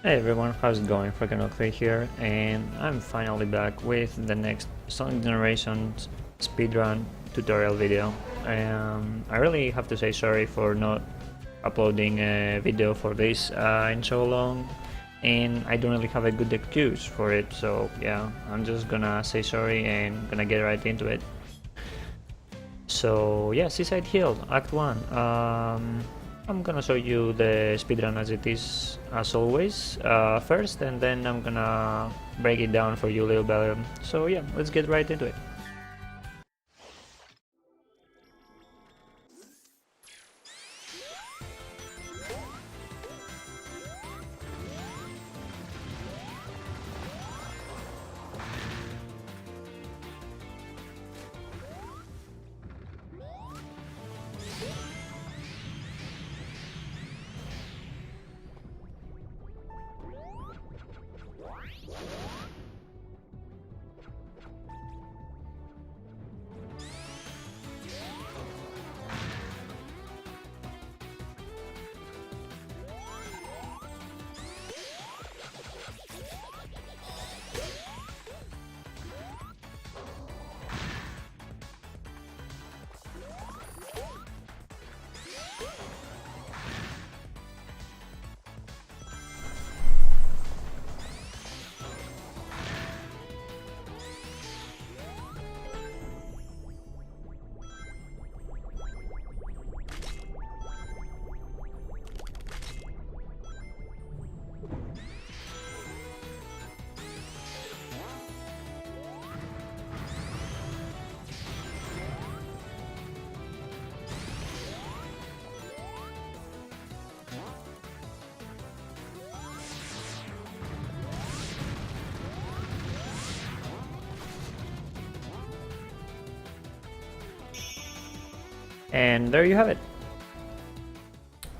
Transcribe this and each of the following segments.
Hey everyone, how's it going? Freaking here, and I'm finally back with the next Sonic Generations speedrun tutorial video. I really have to say sorry for not uploading a video for this in so long, and I don't really have a good excuse for it, so yeah, I'm just gonna say sorry and gonna get right into it. So yeah, Seaside Hill, Act 1. I'm gonna show you the speedrun as it is, as always, first, and then I'm gonna break it down for you a little better. So yeah, let's get right into it. And there you have it.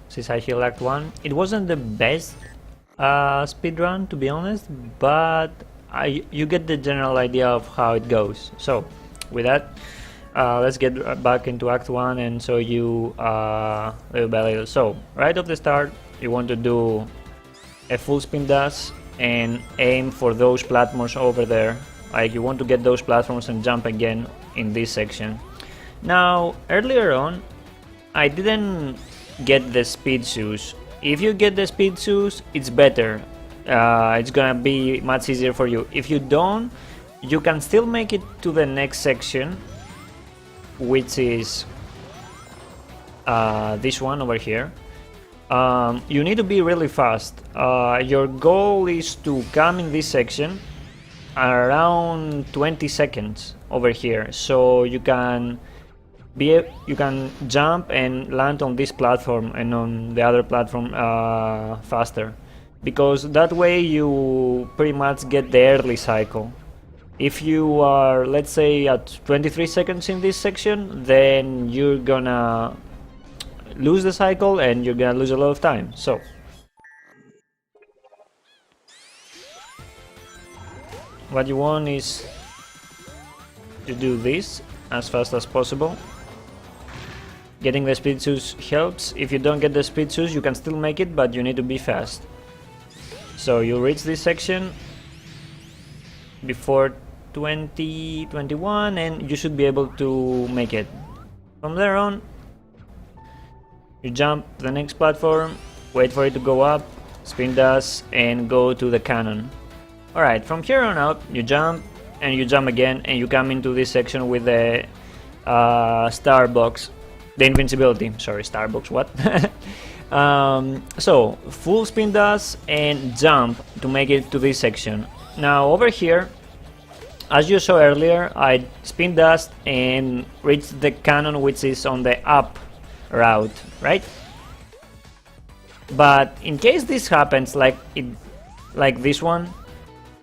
Seaside Hill Act 1. It wasn't the best speedrun, to be honest, but you get the general idea of how it goes. So, with that, let's get back into Act 1 and show you little by little. So, right off the start, you want to do a full spin dash and aim for those platforms over there. Like, you want to get those platforms and jump again in this section. Now, earlier on, I didn't get the speed shoes. If you get the speed shoes, it's better. It's gonna be much easier for you. If you don't, you can still make it to the next section, which is this one over here. You need to be really fast. Your goal is to come in this section around 20 seconds over here, so you can jump and land on this platform and on the other platform faster, because that way you pretty much get the early cycle. If you are, let's say, at 23 seconds in this section, then you're gonna lose the cycle and you're gonna lose a lot of time. So what you want is to do this as fast as possible. Getting the speed shoes helps. If you don't get the speed shoes, you can still make it, but you need to be fast. So you reach this section before 21, and you should be able to make it. From there on, you jump to the next platform, wait for it to go up, spin dash, and go to the cannon. Alright, from here on out, you jump, and you jump again, and you come into this section with the star box. The invincibility, sorry, Starbucks, what? So, full spin dash and jump to make it to this section. Now, over here, as you saw earlier, I spin dashed and reached the cannon, which is on the up route, right? But in case this happens, like this one,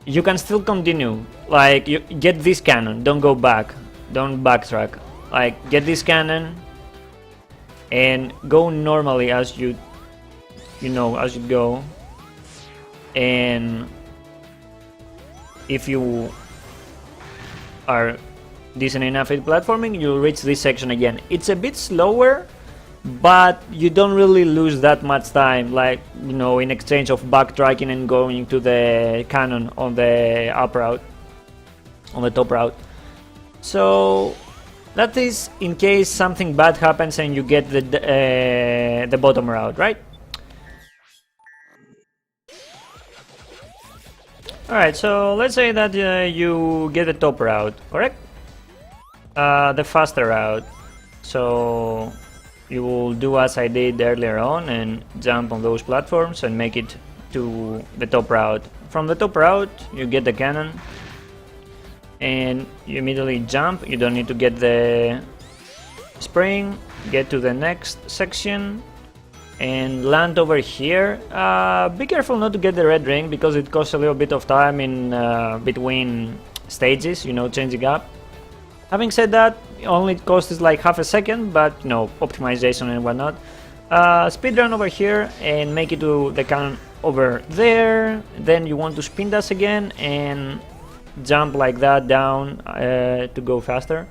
you can still continue. Like, you get this cannon, don't go back, don't backtrack. Like, get this cannon and go normally as you go. And if you are decent enough at platforming, you'll reach this section again. It's a bit slower but you don't really lose that much time, like, you know, in exchange of backtracking and going to the cannon on the up route, on the top route. So that is in case something bad happens and you get the bottom route, right? Alright, so let's say that you get the top route, correct? The faster route. So you will do as I did earlier on and jump on those platforms and make it to the top route. From the top route, you get the cannon and you immediately jump. You don't need to get the spring. Get to the next section and land over here. Be careful not to get the red ring because it costs a little bit of time in between stages, you know, changing up. Having said that, only cost is like half a second, but you know, optimization and whatnot. Speedrun over here and make it to the cannon over there. Then you want to spin dash again and jump like that down to go faster.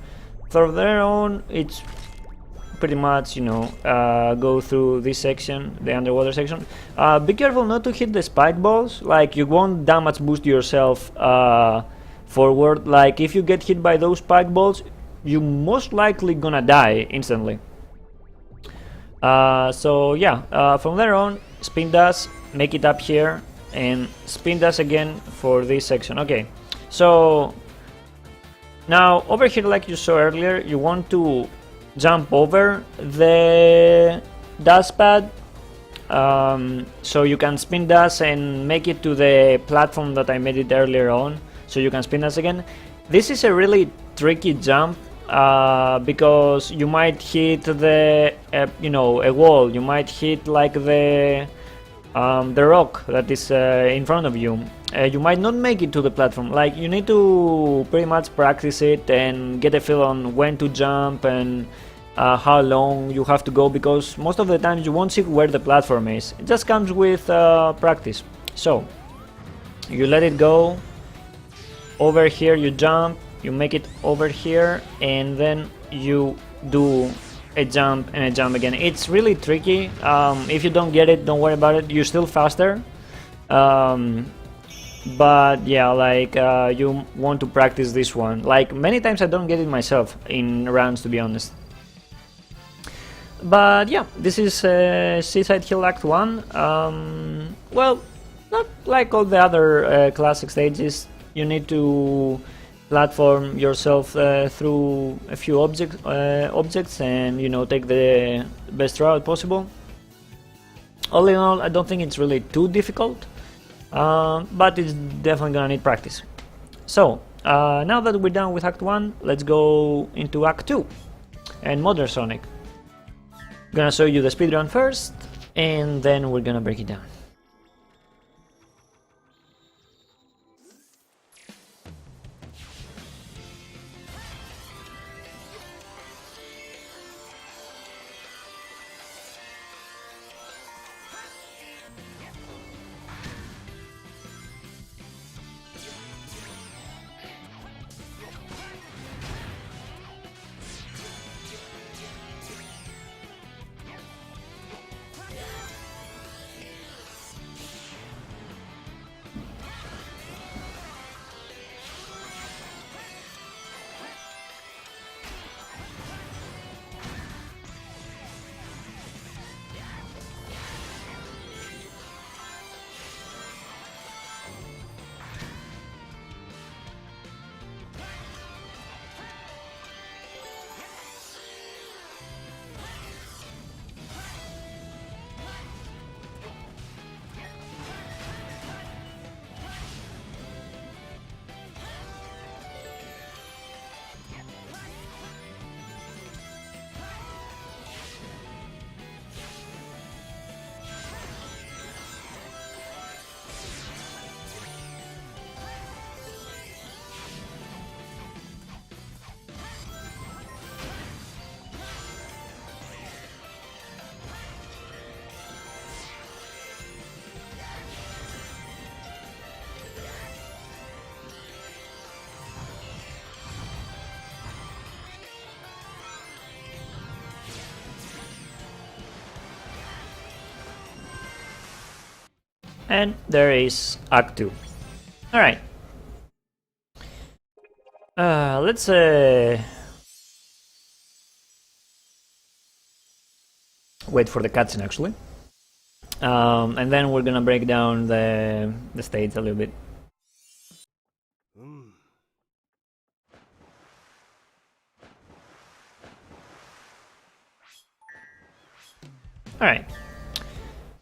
From there on, it's pretty much, you know, go through this section, the underwater section. Be careful not to hit the spike balls, like you won't damage boost yourself forward. Like if you get hit by those spike balls, you most likely gonna die instantly. So yeah, from there on, spin dash, make it up here, and spin dash again for this section. Okay, so now over here, like you saw earlier, you want to jump over the dash pad, so you can spin dash and make it to the platform that I made it earlier on, so you can spin dash again. This is a really tricky jump because you might hit the you know, a wall, you might hit like the rock that is in front of you. You might not make it to the platform. Like you need to pretty much practice it and get a feel on when to jump and how long you have to go, because most of the times you won't see where the platform is. It just comes with practice. So you let it go. Over here you jump, you make it over here, and then you do a jump and a jump again. It's really tricky. If you don't get it, don't worry about it, you're still faster. But yeah, like you want to practice this one. Like many times I don't get it myself in runs, to be honest. But yeah, this is Seaside Hill Act 1. Well, not like all the other classic stages. You need to platform yourself through a few objects and, you know, take the best route possible. All in all, I don't think it's really too difficult, but it's definitely gonna need practice. So now that we're done with Act 1, let's go into Act 2 and Modern Sonic. Gonna show you the speedrun first, and then we're gonna break it down. And there is Act 2. Alright. Let's wait for the cutscene actually. And then we're gonna break down the stage a little bit. Alright.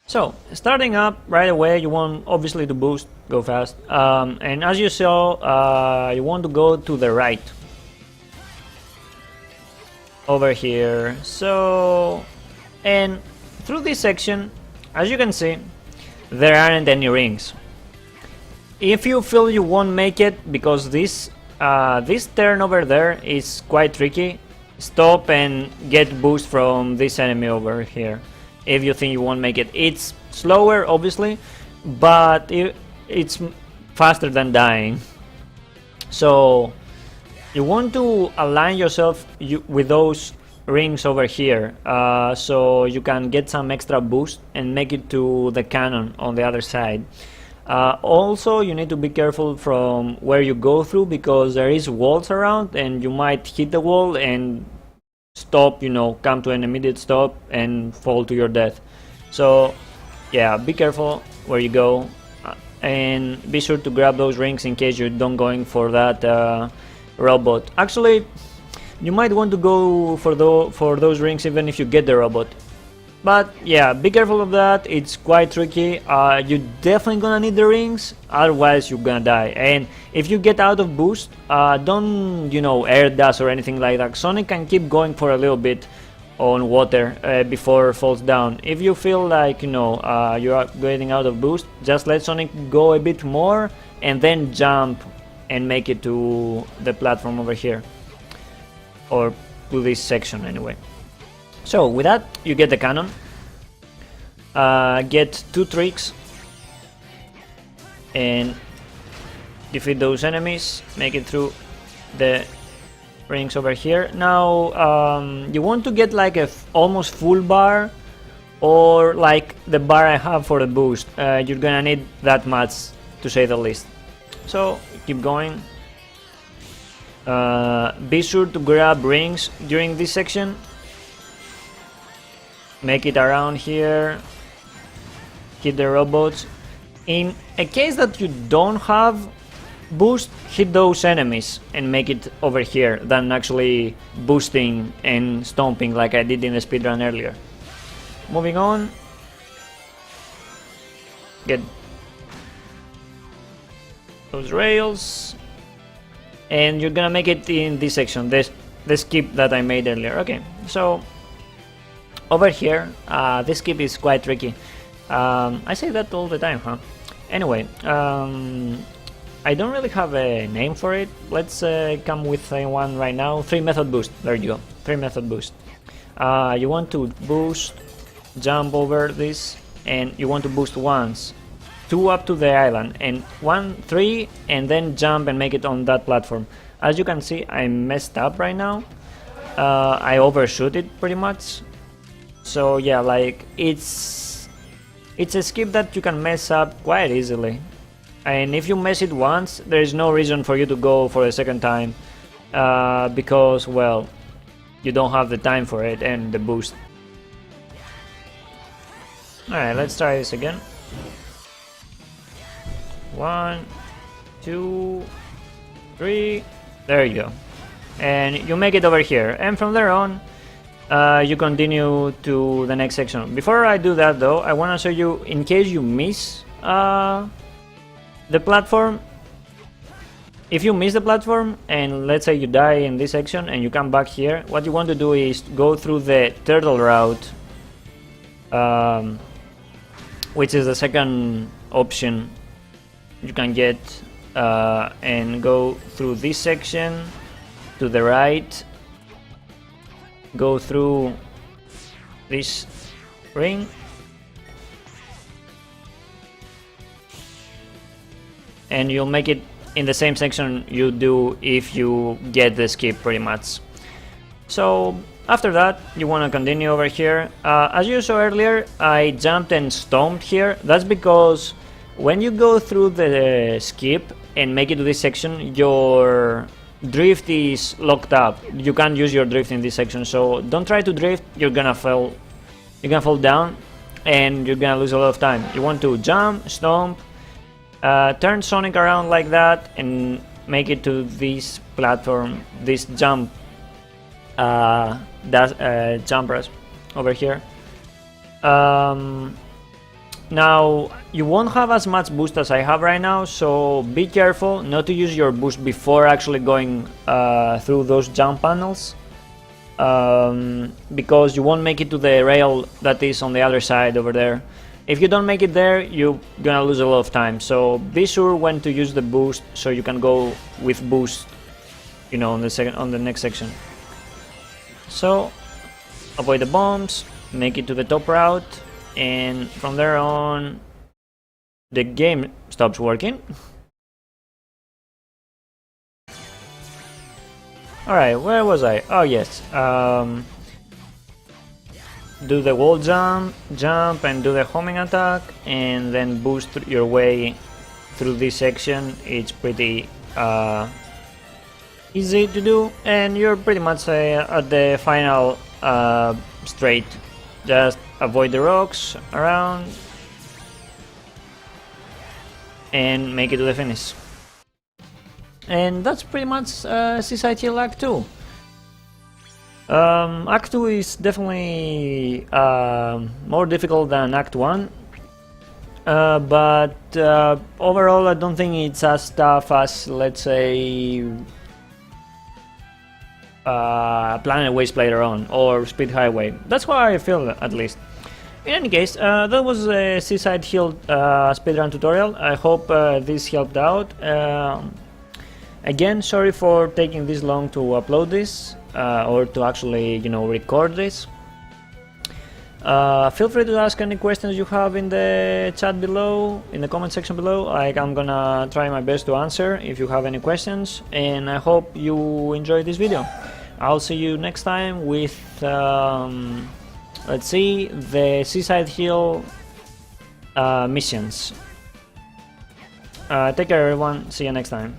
So, starting up right away, you want obviously to boost, go fast. And as you saw, you want to go to the right. Over here. So, and through this section, as you can see, there aren't any rings. If you feel you won't make it because this turn over there is quite tricky, stop and get boost from this enemy over here. If you think you won't make it, it's slower obviously, but it's faster than dying. So you want to align yourself with those rings over here, so you can get some extra boost and make it to the cannon on the other side. Also, you need to be careful from where you go through because there is walls around and you might hit the wall and stop, come to an immediate stop and fall to your death. So yeah, be careful where you go, and be sure to grab those rings in case you don't going for that robot. Actually, you might want to go for those rings even if you get the robot. But yeah, be careful of that, it's quite tricky. You're definitely gonna need the rings, otherwise you're gonna die. And if you get out of boost, don't, air dash or anything like that. Sonic can keep going for a little bit on water before it falls down. If you feel like, you are getting out of boost, just let Sonic go a bit more and then jump and make it to the platform over here. Or to this section anyway. So with that, you get the cannon, get 2 tricks, and defeat those enemies, make it through the rings over here. Now you want to get like a almost full bar, or like the bar I have for the boost. You're gonna need that much, to say the least. So keep going. Be sure to grab rings during this section. Make it around here, hit the robots. In a case that you don't have boost, hit those enemies and make it over here than actually boosting and stomping like I did in the speedrun earlier. Moving on, get those rails, and you're gonna make it in this section, the skip that I made earlier. Okay, so over here, this skip is quite tricky. I say that all the time, huh? Anyway, I don't really have a name for it. Let's come with one right now. 3 method boost. There you go. 3 method boost. You want to boost, jump over this, and you want to boost once, 2 up to the island, and 1, 3, and then jump and make it on that platform. As you can see, I messed up right now. I overshoot it pretty much. So yeah, like it's a skip that you can mess up quite easily, and if you mess it once, there is no reason for you to go for a second time, because, well, you don't have the time for it and the boost. Alright, let's try this again. 1, 2, 3, there you go, and you make it over here, and from there on you continue to the next section. Before I do that though, I want to show you, in case you miss the platform. If you miss the platform and let's say you die in this section and you come back here, what you want to do is go through the turtle route, which is the second option you can get, and go through this section to the right, go through this ring, and you'll make it in the same section you do if you get the skip, pretty much. So after that, you want to continue over here. As you saw earlier, I jumped and stomped here. That's because when you go through the skip and make it to this section, your drift is locked up. You can't use your drift in this section, so don't try to drift. You're gonna fall down and you're gonna lose a lot of time. You want to jump, stomp, turn Sonic around like that and make it to this platform, this jump jumpers over here. Now you won't have as much boost as I have right now, so be careful not to use your boost before actually going through those jump panels, because you won't make it to the rail that is on the other side over there. If you don't make it there, you're gonna lose a lot of time, so be sure when to use the boost so you can go with boost, you know, on the next section. So avoid the bombs, make it to the top route, and from there on the game stops working. Alright, where was I? Oh yes, do the wall jump and do the homing attack, and then boost your way through this section. It's pretty easy to do, and you're pretty much at the final straight. Just avoid the rocks around and make it to the finish. And that's pretty much Seaside Hill Act 2. Act 2 is definitely more difficult than Act 1, but overall I don't think it's as tough as, let's say, Planet Waste later on, or Speed Highway. That's how I feel, at least. In any case, that was a Seaside Hill speedrun tutorial. I hope this helped out. Again, sorry for taking this long to upload this, or to actually, you know, record this. Feel free to ask any questions you have in the chat below, in the comment section below. I'm gonna try my best to answer if you have any questions, and I hope you enjoyed this video. I'll see you next time with, let's see, the Seaside Hill missions. Take care everyone, see you next time.